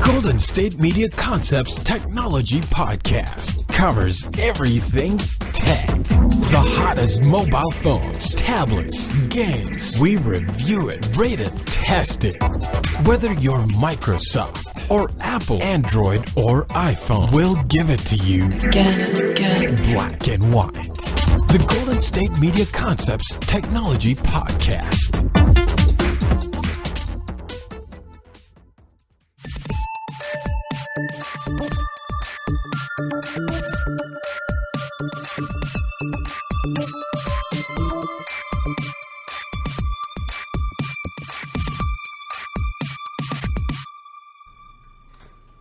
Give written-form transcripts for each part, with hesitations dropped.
Golden State Media Concepts Technology Podcast covers everything tech. The hottest mobile phones, tablets, games. We review it, rate it, test it. Whether you're Microsoft or Apple, Android or iPhone, we'll give it to you again. Black and white. The Golden State Media Concepts Technology Podcast.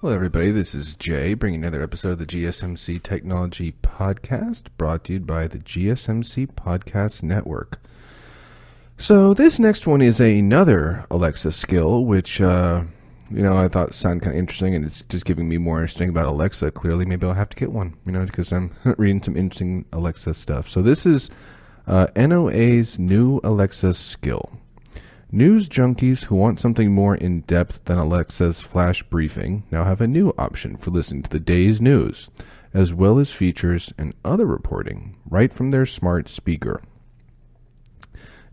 Hello everybody, this is Jay bringing another episode of the GSMC Technology Podcast, brought to you by the GSMC Podcast Network. So this next one is another Alexa skill, which I thought sounded kind of interesting, and it's just giving me more understanding about Alexa. Clearly, maybe I'll have to get one, because I'm reading some interesting Alexa stuff. So this is NOA's new Alexa skill. News junkies who want something more in-depth than Alexa's flash briefing now have a new option for listening to the day's news, as well as features and other reporting right from their smart speaker.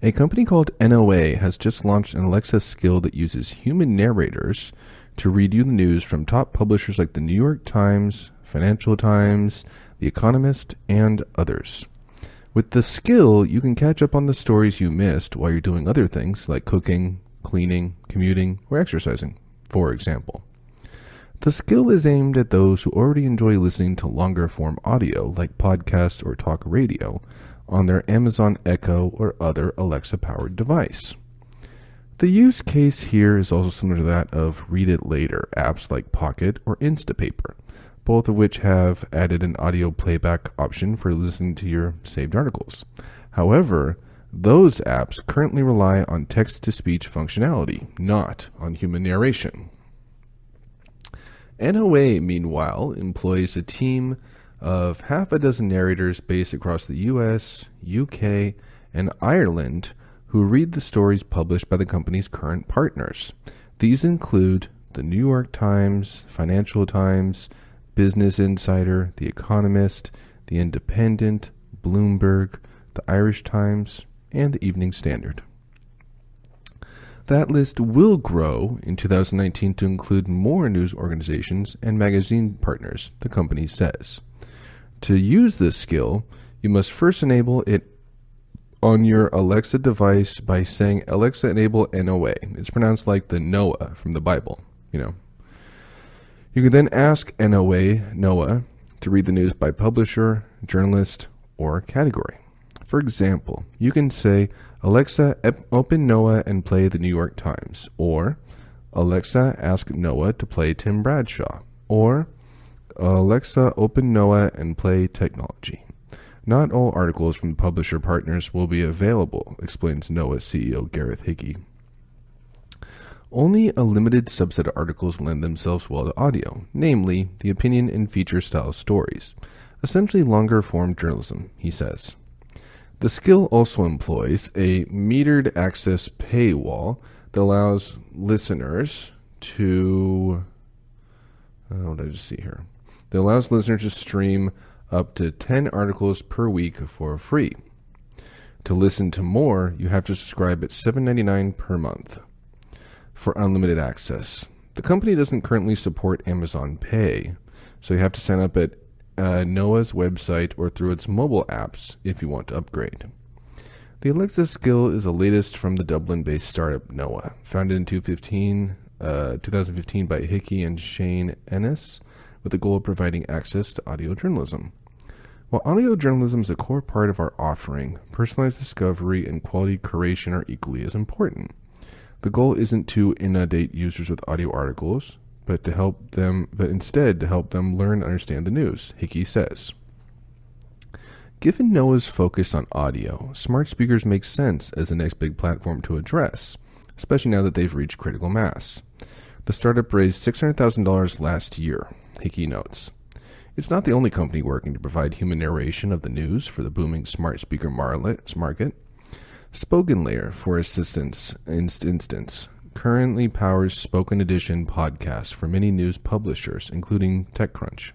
A company called NOA has just launched an Alexa skill that uses human narrators to read you the news from top publishers like the New York Times, Financial Times, The Economist, and others. With the skill, you can catch up on the stories you missed while you're doing other things like cooking, cleaning, commuting, or exercising, for example. The skill is aimed at those who already enjoy listening to longer-form audio like podcasts or talk radio on their Amazon Echo or other Alexa-powered device. The use case here is also similar to that of Read It Later apps like Pocket or Instapaper, both of which have added an audio playback option for listening to your saved articles. However, those apps currently rely on text-to-speech functionality, not on human narration. NOA, meanwhile, employs a team of half a dozen narrators based across the US, UK, and Ireland who read the stories published by the company's current partners. These include the New York Times, Financial Times, Business Insider, The Economist, The Independent, Bloomberg, The Irish Times, and The Evening Standard. That list will grow in 2019 to include more news organizations and magazine partners, the company says. To use this skill, you must first enable it on your Alexa device by saying, "Alexa, enable NOA." It's pronounced like the Noah from the Bible, You can then ask Noa to read the news by publisher, journalist, or category. For example, you can say, "Alexa, open Noah and play the New York Times," or "Alexa, ask Noah to play Tim Bradshaw," or "Alexa, open Noah and play technology." Not all articles from the publisher partners will be available, explains Noah CEO Gareth Hickey. Only a limited subset of articles lend themselves well to audio, namely the opinion and feature style stories, essentially longer-form journalism, he says. The skill also employs a metered access paywall that allows listeners to... what did I just see here? That allows listeners to stream up to 10 articles per week for free. To listen to more, you have to subscribe at $7.99 per month for unlimited access. The company doesn't currently support Amazon Pay, so you have to sign up at Noah's website or through its mobile apps if you want to upgrade. The Alexa skill is the latest from the Dublin-based startup Noa, founded in 2015 by Hickey and Shane Ennis, with the goal of providing access to audio journalism. While audio journalism is a core part of our offering, personalized discovery and quality curation are equally as important. The goal isn't to inundate users with audio articles, but instead to help them learn and understand the news, Hickey says. Given Noah's focus on audio, smart speakers make sense as the next big platform to address, especially now that they've reached critical mass. The startup raised $600,000 last year, Hickey notes. It's not the only company working to provide human narration of the news for the booming smart speaker market. Spoken Layer, for instance, currently powers Spoken Edition podcasts for many news publishers, including TechCrunch.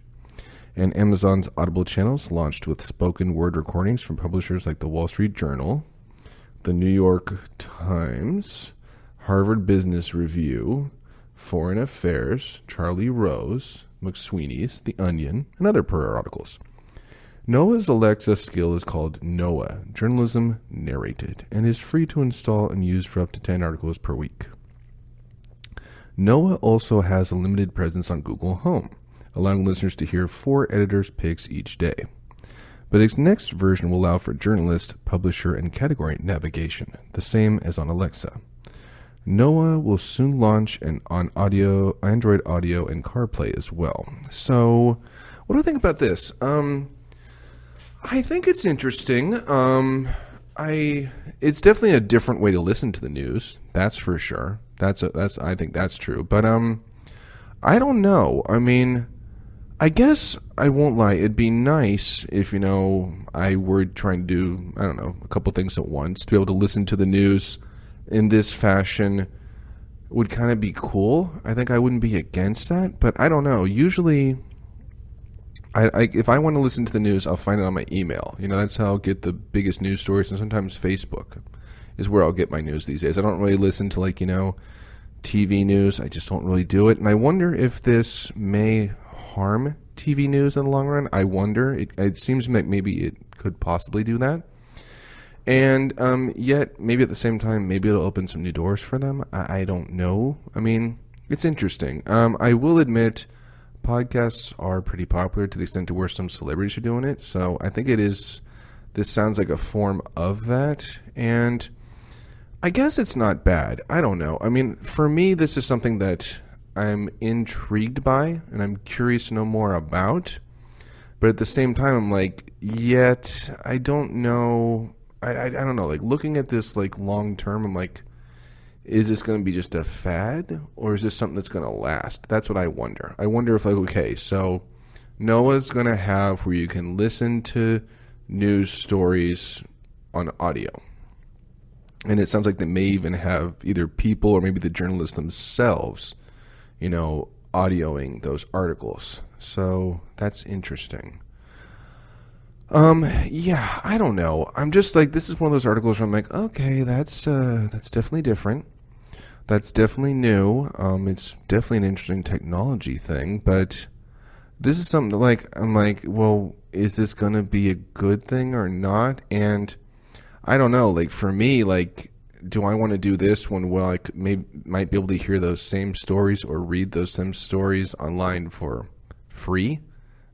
And Amazon's Audible channels launched with spoken word recordings from publishers like the Wall Street Journal, the New York Times, Harvard Business Review, Foreign Affairs, Charlie Rose, McSweeney's, The Onion, and other periodicals. Noa's Alexa skill is called Noa, Journalism Narrated, and is free to install and use for up to 10 articles per week. Noa also has a limited presence on Google Home, allowing listeners to hear 4 editors' picks each day. But its next version will allow for journalist, publisher, and category navigation, the same as on Alexa. Noa will soon launch on Android Audio and CarPlay as well. So, what do I think about this? I think it's interesting. It's definitely a different way to listen to the news. That's for sure. I think that's true. But I don't know. I mean, I guess I won't lie. It'd be nice if I were trying to do a couple things at once. To be able to listen to the news in this fashion would kind of be cool. I think I wouldn't be against that. But I don't know. Usually, if I want to listen to the news, I'll find it on my email. That's how I'll get the biggest news stories, and sometimes Facebook is where I'll get my news these days. I don't really listen to TV news. I just don't really do it, and I wonder if this may harm TV news in the long run. I wonder. It seems like maybe it could possibly do that, and yet maybe at the same time, maybe it'll open some new doors for them. I don't know. I mean, it's interesting. I will admit, podcasts are pretty popular to the extent to where some celebrities are doing it. So I think this sounds like a form of that. And I guess it's not bad. I don't know. I mean, for me, this is something that I'm intrigued by and I'm curious to know more about. But at the same time, I'm like, yet I don't know. I don't know. Like looking at this long term, I'm like, is this going to be just a fad, or is this something that's going to last? That's what I wonder. I wonder if okay, so Noa's going to have where you can listen to news stories on audio. And it sounds like they may even have either people or maybe the journalists themselves, audioing those articles. So that's interesting. Yeah, I don't know. I'm just this is one of those articles where I'm like, okay, that's definitely different. That's definitely new. It's definitely an interesting technology thing, but this is something I'm like, well, is this going to be a good thing or not? And I don't know. For me, do I want to do this when, I might be able to hear those same stories or read those same stories online for free?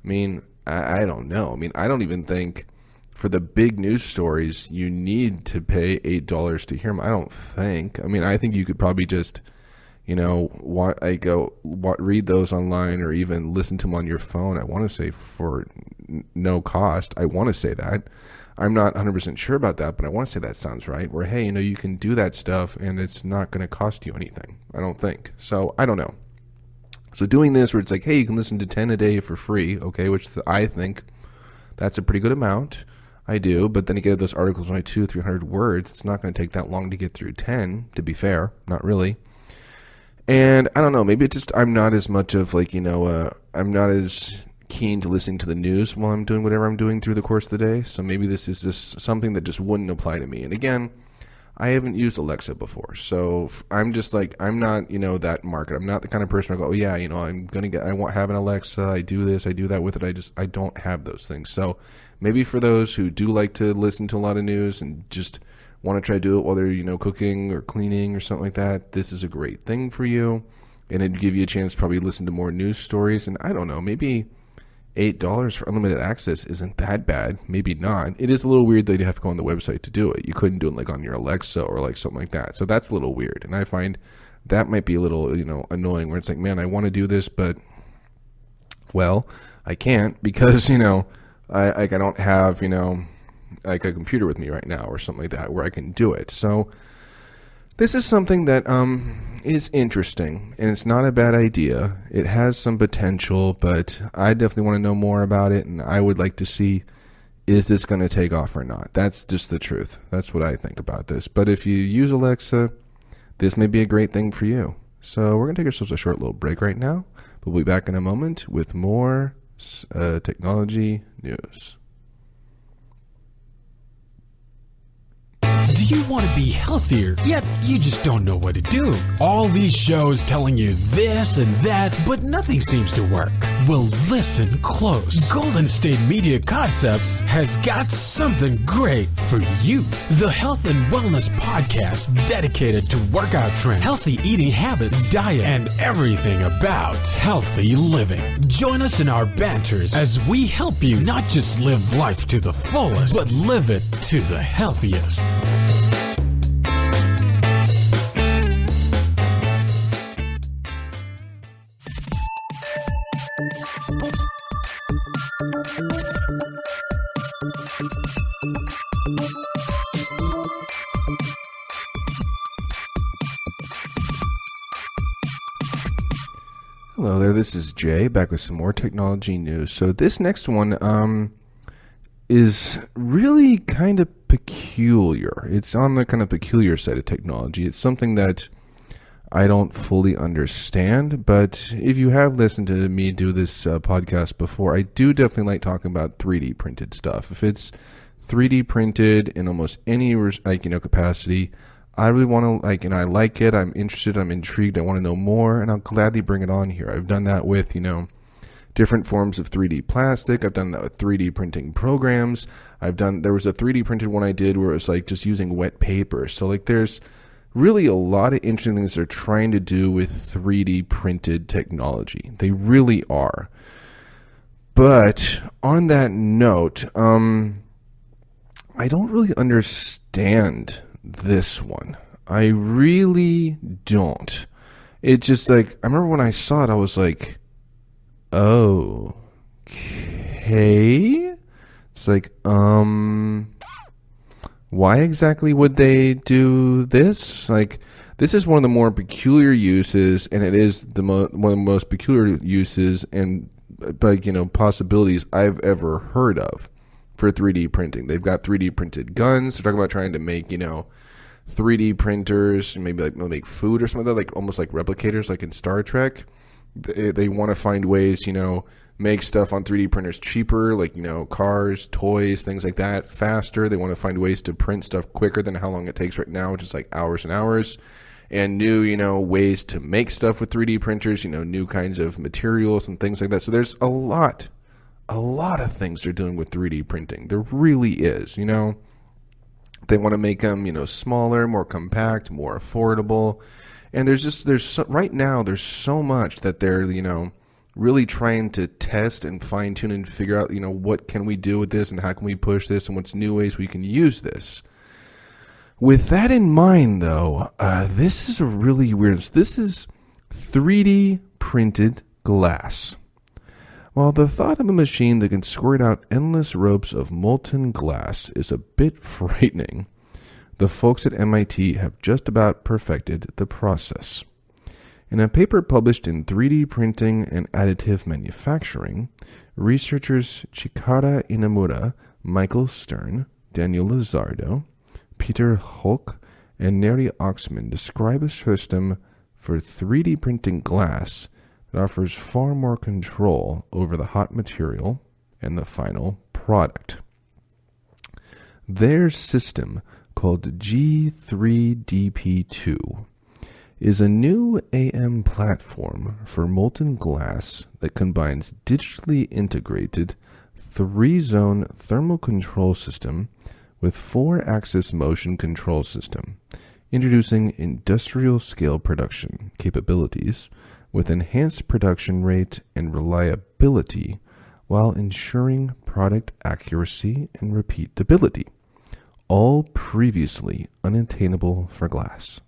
I mean, I don't know. I mean, I don't even think for the big news stories you need to pay $8 to hear them. I don't think. I mean, I think you could probably just, read those online or even listen to them on your phone. I want to say for no cost. I want to say that. I'm not 100% sure about that, but I want to say that sounds right. Where, hey, you can do that stuff and it's not going to cost you anything. I don't think. So I don't know. So doing this where it's like, hey, you can listen to 10 a day for free, okay, which I think that's a pretty good amount. I do, but then you get those articles only 200-300 words. It's not going to take that long to get through 10, to be fair. Not really. And I don't know, maybe it's just I'm not as much of I'm not as keen to listening to the news while I'm doing whatever I'm doing through the course of the day. So maybe this is just something that just wouldn't apply to me. And again, I haven't used Alexa before, so I'm just I'm not, that market. I'm not the kind of person I go, oh yeah, I want have an Alexa. I do this, I do that with it. I don't have those things. So maybe for those who do like to listen to a lot of news and just want to try to do it while they're, cooking or cleaning or something like that, this is a great thing for you, and it'd give you a chance to probably listen to more news stories. And I don't know, maybe $8 for unlimited access isn't that bad. Maybe not. It is a little weird that you have to go on the website to do it. You couldn't do it on your Alexa or something like that. So that's a little weird. And I find that might be a little, annoying where it's like, man, I want to do this, but I can't because, I don't have, a computer with me right now or something like that where I can do it. So this is something that is interesting, and it's not a bad idea. It has some potential, but I definitely want to know more about it, and I would like to see, is this going to take off or not? That's just the truth. That's what I think about this. But if you use Alexa, this may be a great thing for you. So we're going to take ourselves a short little break right now. We'll be back in a moment with more technology news. Do you want to be healthier, yet you just don't know what to do? All these shows telling you this and that, but nothing seems to work. Well, listen close. Golden State Media Concepts has got something great for you. The Health and Wellness Podcast dedicated to workout trends, healthy eating habits, diet, and everything about healthy living. Join us in our banters as we help you not just live life to the fullest, but live it to the healthiest. Hello there, this is Jay, back with some more technology news. So this next one is really kind of peculiar. It's on the kind of peculiar side of technology. It's something that I don't fully understand, but if you have listened to me do this podcast before, I do definitely like talking about 3D printed stuff. If it's 3D printed in almost any capacity, I really want to and I like it. I'm interested. I'm intrigued. I want to know more, and I'll gladly bring it on here. I've done that with different forms of 3D plastic. I've done that with 3D printing programs. There was a 3D printed one I did where it was just using wet paper. So there's really a lot of interesting things they're trying to do with 3D printed technology. They really are. But on that note, I don't really understand this one. I really don't. It just I remember when I saw it, I was like, oh, okay. It's why exactly would they do this? This is one of the more peculiar uses, and it is one of the most peculiar uses and possibilities I've ever heard of for 3D printing. They've got 3D printed guns. They're talking about trying to make 3D printers, maybe make food or something like that, almost like replicators, like in Star Trek. They want to find ways, make stuff on 3D printers cheaper, cars, toys, things like that, faster. They want to find ways to print stuff quicker than how long it takes right now, which is hours and hours. And new, ways to make stuff with 3D printers, new kinds of materials and things like that. So there's a lot of things they're doing with 3D printing. There really is, They want to make them, smaller, more compact, more affordable. And right now, there's so much that they're, really trying to test and fine tune and figure out, what can we do with this and how can we push this and what's new ways we can use this. With that in mind, though, this is a really weird. This is 3D printed glass. While the thought of a machine that can squirt out endless ropes of molten glass is a bit frightening, the folks at MIT have just about perfected the process. In a paper published in 3D Printing and Additive Manufacturing, researchers Chikara Inamura, Michael Stern, Daniel Lizardo, Peter Hulk, and Neri Oxman describe a system for 3D printing glass that offers far more control over the hot material and the final product. Their system, called G3DP2, is a new AM platform for molten glass that combines digitally integrated 3-zone thermal control system with 4-axis motion control system, introducing industrial scale production capabilities with enhanced production rate and reliability while ensuring product accuracy and repeatability, all previously unattainable for glass.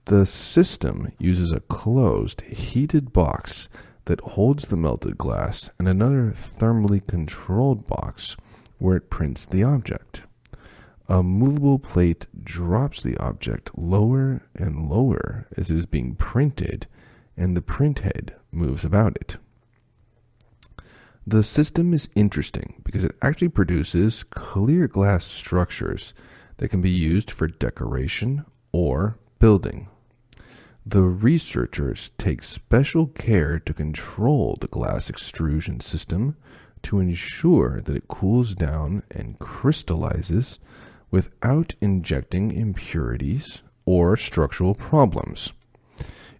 The system uses a closed, heated box that holds the melted glass and another thermally controlled box where it prints the object. A movable plate drops the object lower and lower as it is being printed, and the print head moves about it. The system is interesting because it actually produces clear glass structures that can be used for decoration or building. The researchers take special care to control the glass extrusion system to ensure that it cools down and crystallizes without injecting impurities or structural problems.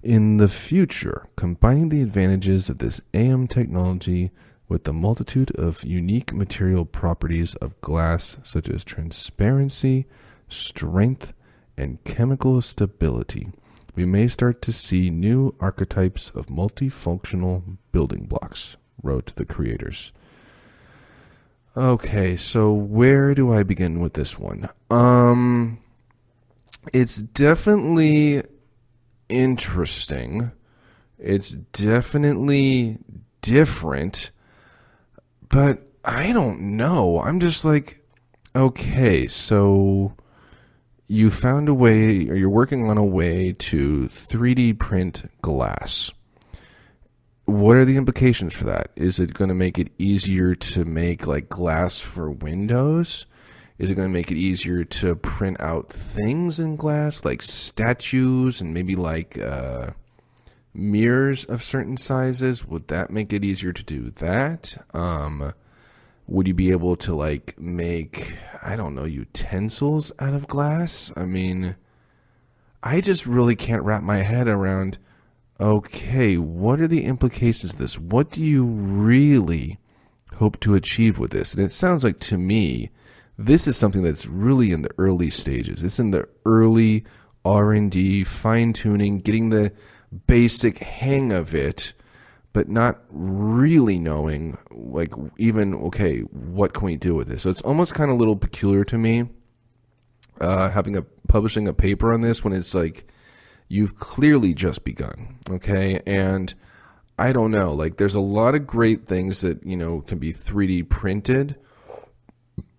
In the future, combining the advantages of this AM technology with the multitude of unique material properties of glass, such as transparency, strength, and chemical stability, we may start to see new archetypes of multifunctional building blocks, wrote the creators. Okay, so where do I begin with this one? It's definitely interesting. It's definitely different, but I don't know. I'm just like, okay, so you found a way, or you're working on a way to 3D print glass. What are the implications for that? Is it going to make it easier to make like glass for windows? Is it going to make it easier to print out things in glass, like statues and maybe like mirrors of certain sizes? Would that make it easier to do that? Would you be able to like make, I don't know, utensils out of glass? I mean, I just really can't wrap my head around, okay, what are the implications of this? What do you really hope to achieve with this? And it sounds like to me, this is something that's really in the early stages. It's in the early R&D, fine-tuning, getting the basic hang of it, but not really knowing, like, even, okay, what can we do with this? So it's almost kind of a little peculiar to me, publishing a paper on this when it's like, you've clearly just begun, okay? And I don't know, like, there's a lot of great things that, you know, can be 3D printed,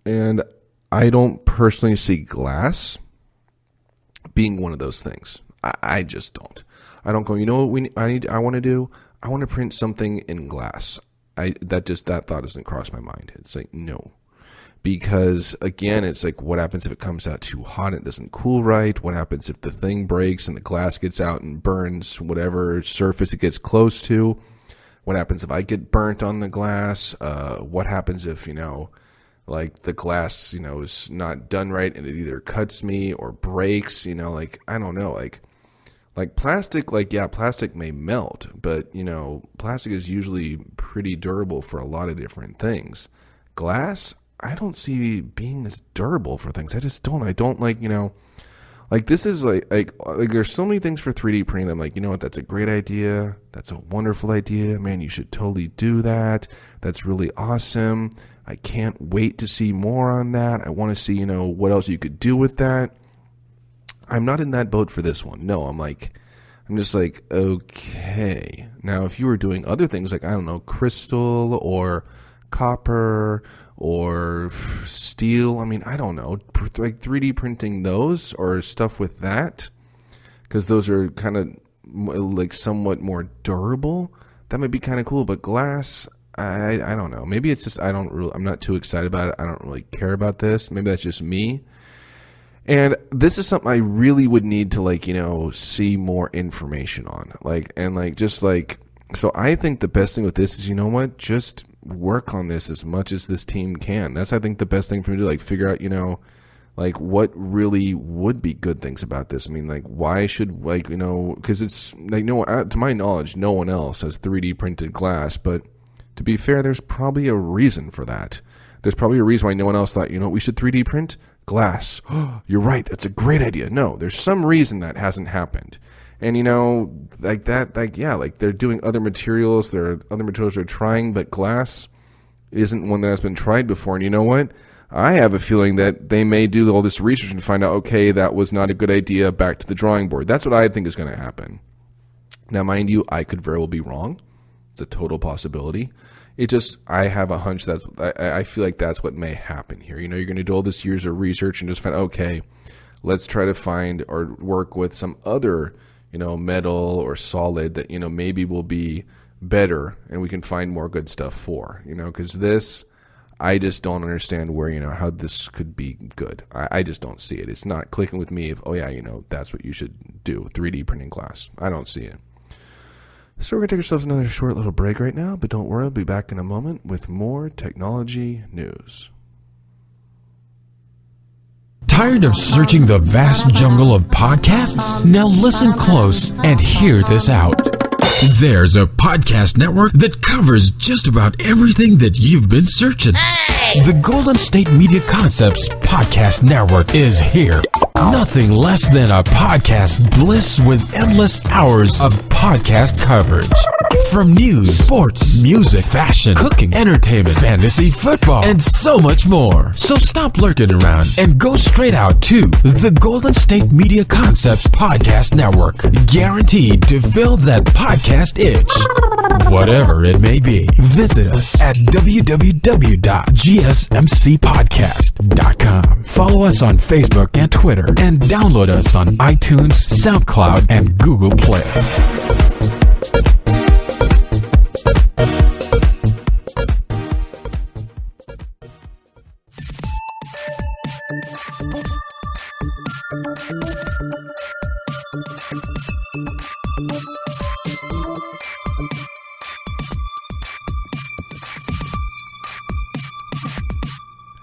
and I don't personally see glass being one of those things. I just don't. I don't go, you know what I want to do? I want to print something in glass. That thought doesn't cross my mind. It's like, no. Because, again, it's like, what happens if it comes out too hot and it doesn't cool right? What happens if the thing breaks and the glass gets out and burns whatever surface it gets close to? What happens if I get burnt on the glass? What happens if, you know, like the glass, you know, is not done right and it either cuts me or breaks, you know, like, I don't know, like plastic, like, yeah, plastic may melt, but, you know, plastic is usually pretty durable for a lot of different things. Glass, I don't see being as durable for things. I just don't. I don't like, you know, like this is like there's so many things for 3D printing that I'm like, you know what, that's a great idea. That's a wonderful idea. Man, you should totally do that. That's really awesome. I can't wait to see more on that. I want to see, you know, what else you could do with that. I'm not in that boat for this one. No, I'm just like, okay. Now, if you were doing other things like, I don't know, crystal or copper or steel, I mean, I don't know, like 3D printing those or stuff with that, because those are kind of like somewhat more durable, that might be kind of cool. But glass, I don't know. Maybe it's just I'm not too excited about it. I don't really care about this. Maybe that's just me. And this is something I really would need to, like, you know, see more information on. Like, and like, just like, so I think the best thing with this is, you know what, just work on this as much as this team can. That's, I think, the best thing for me to do, like, figure out, you know, like, what really would be good things about this. I mean, like, why should, like, you know, because it's, like, no one, to my knowledge, no one else has 3D printed glass, but to be fair, there's probably a reason for that. There's probably a reason why no one else thought, you know, we should 3D print glass. Oh, you're right. That's a great idea. No, there's some reason that hasn't happened. And, you know, like that, like, yeah, like they're doing other materials. There are other materials they're trying, but glass isn't one that has been tried before. And you know what? I have a feeling that they may do all this research and find out, okay, that was not a good idea. Back to the drawing board. That's what I think is going to happen. Now, mind you, I could very well be wrong. It's a total possibility. It just, I have a hunch I feel like that's what may happen here. You know, you're going to do all this years of research and just find, okay, let's try to find or work with some other, you know, metal or solid that, you know, maybe will be better and we can find more good stuff for, you know, because this, I just don't understand where, how this could be good. I just don't see it. It's not clicking with me of, oh yeah, that's what you should do, 3D printing class. I don't see it. So we're going to take ourselves another short little break right now, but don't worry, I'll be back in a moment with more technology news. Tired of searching the vast jungle of podcasts? Now listen close and hear this out. There's a podcast network that covers just about everything that you've been searching. Hey! The Golden State Media Concepts Podcast Network is here. Nothing less than a podcast bliss with endless hours of podcast coverage. From news, sports, music, fashion, cooking, entertainment, fantasy, football, and so much more. So stop lurking around and go straight out to the Golden State Media Concepts Podcast Network. Guaranteed to fill that podcast itch. Whatever it may be. Visit us at www.gsmcpodcast.com. Follow us on Facebook and Twitter, and download us on iTunes, SoundCloud, and Google Play.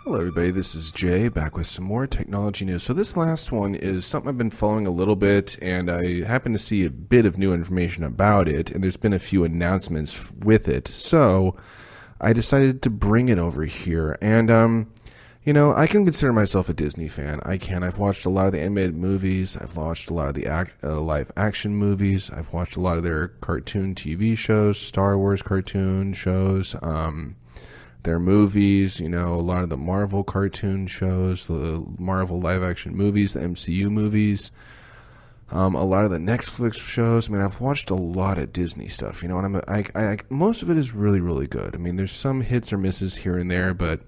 Hello everybody, this is Jay, back with some more technology news. So this last one is something I've been following a little bit, and I happen to see a bit of new information about it, and there's been a few announcements with it. So I decided to bring it over here, and I can consider myself a Disney fan. I've watched a lot of the animated movies, I've watched a lot of the live action movies, I've watched a lot of their cartoon TV shows, Star Wars cartoon shows, their movies, a lot of the Marvel cartoon shows, the Marvel live-action movies, the MCU movies, a lot of the Netflix shows. I've watched a lot of Disney stuff, and most of it is really, really good. There's some hits or misses here and there, but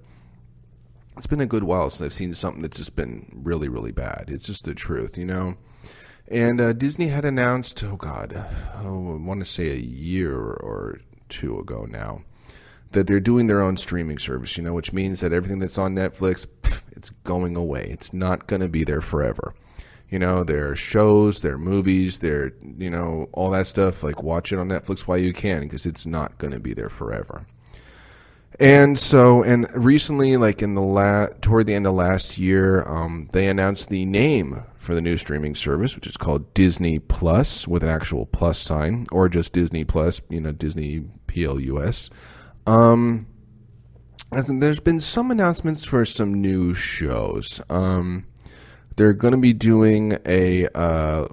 it's been a good while since I've seen something that's just been really, really bad. It's just the truth, And Disney had announced, I want to say a year or two ago now, that they're doing their own streaming service, which means that everything that's on Netflix, it's going away. It's not going to be there forever. Their shows, their movies, their, all that stuff, like watch it on Netflix while you can, because it's not going to be there forever. And recently, like toward the end of last year, they announced the name for the new streaming service, which is called Disney Plus, with an actual plus sign, or just Disney Plus, Disney Plus. There's been some announcements for some new shows. They're going to be doing a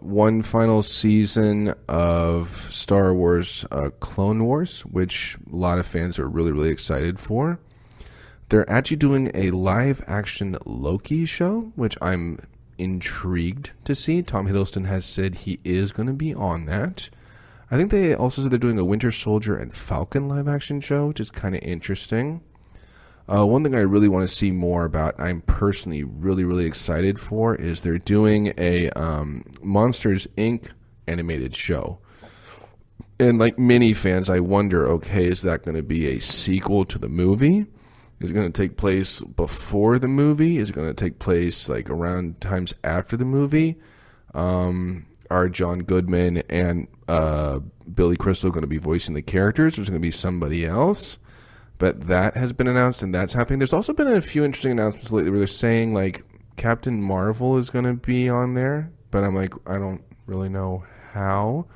one final season of Star Wars Clone Wars, which a lot of fans are really, really excited for. They're actually doing a live-action Loki show, which I'm intrigued to see. Tom Hiddleston has said he is going to be on that. I think they also said they're doing a Winter Soldier and Falcon live-action show, which is kind of interesting. One thing I really want to see more about, I'm personally really, really excited for, is they're doing a Monsters, Inc. animated show. And like many fans, I wonder, okay, is that going to be a sequel to the movie? Is it going to take place before the movie? Is it going to take place like around times after the movie? Are John Goodman and Billy Crystal going to be voicing the characters, or is it going to be somebody else? But that has been announced, and that's happening. There's also been a few interesting announcements lately where they're saying like Captain Marvel is going to be on there, but I'm like, I don't really know how.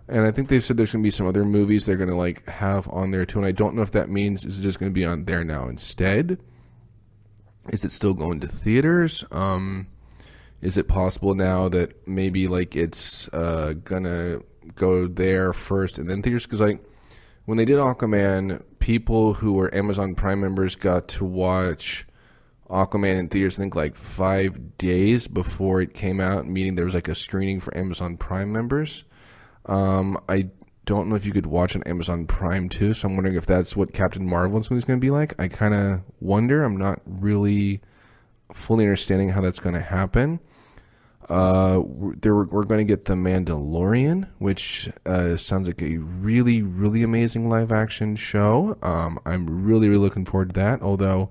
And I think they've said there's going to be some other movies they're going to like have on there too, and I don't know if that means is it just going to be on there now instead? Is it still going to theaters? Is it possible now that maybe like it's gonna go there first and then theaters? Because like when they did Aquaman, people who were Amazon Prime members got to watch Aquaman in theaters, I think like 5 days before it came out, meaning there was like a screening for Amazon Prime members. I don't know if you could watch on Amazon Prime too, so I'm wondering if that's what Captain Marvel is going to be like. I kind of wonder. I'm not really fully understanding how that's going to happen. We're going to get The Mandalorian, which sounds like a really, really amazing live-action show. I'm really, really looking forward to that, although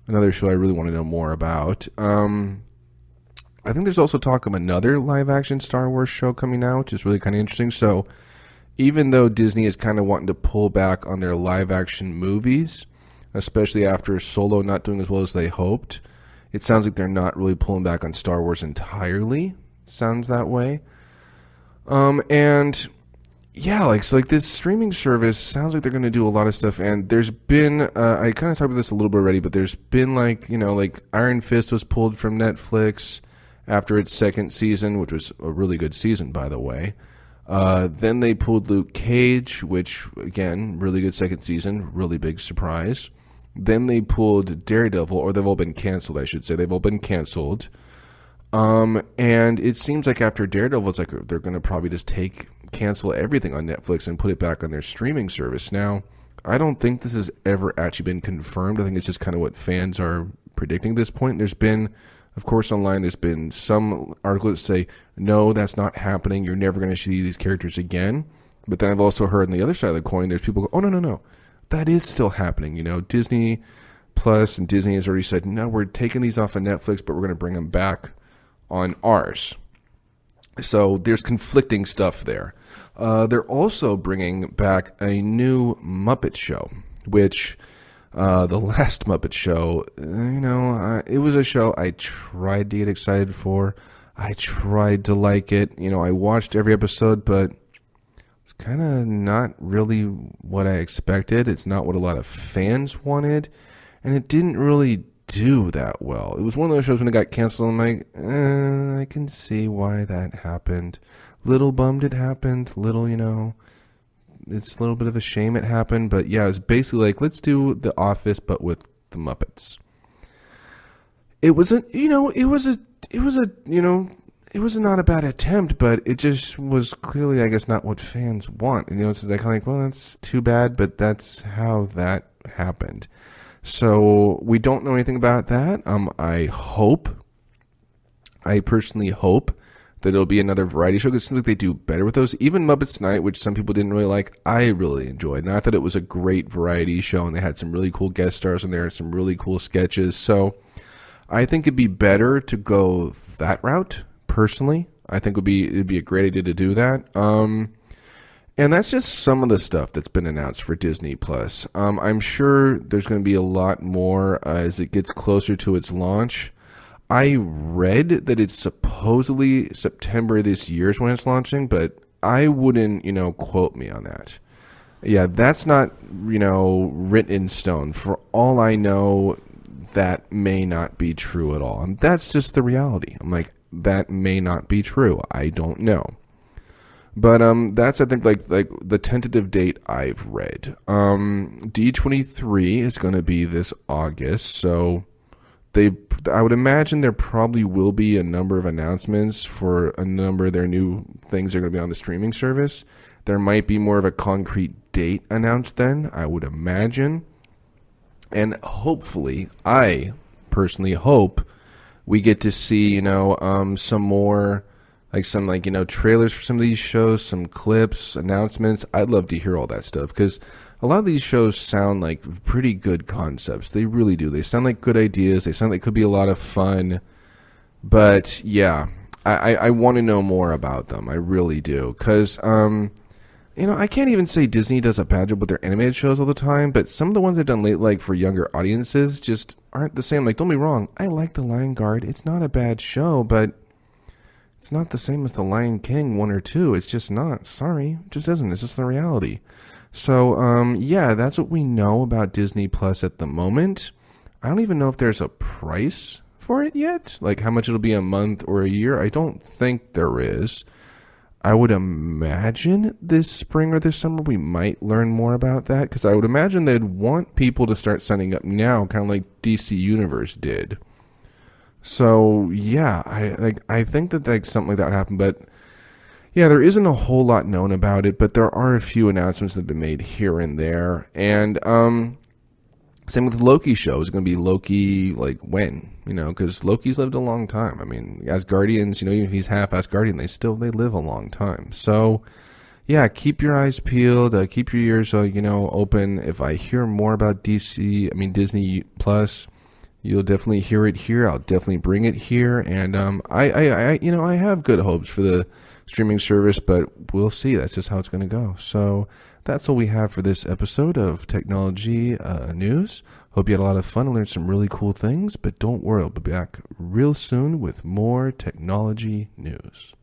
another show I really want to know more about. I think there's also talk of another live-action Star Wars show coming out, which is really kind of interesting. So even though Disney is kind of wanting to pull back on their live-action movies, especially after Solo not doing as well as they hoped, it sounds like they're not really pulling back on Star Wars entirely. Sounds that way. And yeah, like this streaming service sounds like they're going to do a lot of stuff. And there's been, I kind of talked about this a little bit already, but there's been like Iron Fist was pulled from Netflix after its second season, which was a really good season, by the way. Then they pulled Luke Cage, which, again, really good second season, really big surprise. Then they pulled Daredevil, or they've all been canceled, I should say. They've all been canceled. And it seems like after Daredevil, it's like they're going to probably just cancel everything on Netflix and put it back on their streaming service. Now, I don't think this has ever actually been confirmed. I think it's just kind of what fans are predicting at this point. There's been, of course, online, there's been some articles that say, no, that's not happening. You're never going to see these characters again. But then I've also heard on the other side of the coin, there's people go, oh, no. That is still happening. Disney Plus and Disney has already said, no, we're taking these off of Netflix, but we're going to bring them back on ours. So there's conflicting stuff there. They're also bringing back a new Muppet show, which the last Muppet show, it was a show I tried to get excited for. I tried to like it. I watched every episode, but it's kind of not really what I expected. It's not what a lot of fans wanted, and it didn't really do that well. It was one of those shows when it got canceled, I'm like, I can see why that happened. Little bummed it happened. Little, it's a little bit of a shame it happened, but yeah, it was basically like, let's do The Office, but with the Muppets. It was not a bad attempt, but it just was clearly, I guess, not what fans want. It's like, well, that's too bad, but that's how that happened. So we don't know anything about that. I personally hope that it'll be another variety show, because it seems like they do better with those. Even Muppets Night, which some people didn't really like, I really enjoyed. Not that it was a great variety show, and they had some really cool guest stars in there, some really cool sketches. So I think it'd be better to go that route. Personally, I think it'd be a great idea to do that. And that's just some of the stuff that's been announced for Disney Plus. I'm sure there's going to be a lot more as it gets closer to its launch. I read that it's supposedly September this year is when it's launching, but I wouldn't, quote me on that. Yeah, that's not, written in stone. For all I know, that may not be true at all. And that's just the reality. I'm like, that may not be true. I don't know. But that's, I think, like the tentative date I've read. D23 is going to be this August, so I would imagine there probably will be a number of announcements for a number of their new things that are going to be on the streaming service. There might be more of a concrete date announced then, I would imagine. And hopefully, I personally hope we get to see, some more, trailers for some of these shows, some clips, announcements. I'd love to hear all that stuff, because a lot of these shows sound like pretty good concepts. They really do. They sound like good ideas. They sound like could be a lot of fun. But yeah, I want to know more about them. I really do, because I can't even say Disney does a bad job with their animated shows all the time, but some of the ones they've done late, like for younger audiences, just aren't the same. Like, don't be wrong, I like The Lion Guard. It's not a bad show, but it's not the same as The Lion King 1 or 2. It's just not. Sorry, it just isn't. It's just the reality. So, yeah, that's what we know about Disney Plus at the moment. I don't even know if there's a price for it yet, like how much it'll be a month or a year. I don't think there is. I would imagine this spring or this summer we might learn more about that, because I would imagine they'd want people to start signing up now, kind of like DC Universe did. So yeah, I think that something like that would happen, but yeah, there isn't a whole lot known about it, but there are a few announcements that have been made here and there, and Same with Loki show. Is going to be Loki, like, when? You know, because Loki's lived a long time. I mean, Asgardians, you know, even if he's half Asgardian, they live a long time. So, yeah, keep your eyes peeled. Keep your ears, open. If I hear more about Disney Plus, you'll definitely hear it here. I'll definitely bring it here. And I have good hopes for the streaming service, but we'll see. That's just how it's going to go. So that's all we have for this episode of Technology News. Hope you had a lot of fun and learned some really cool things, but don't worry, I'll be back real soon with more technology news.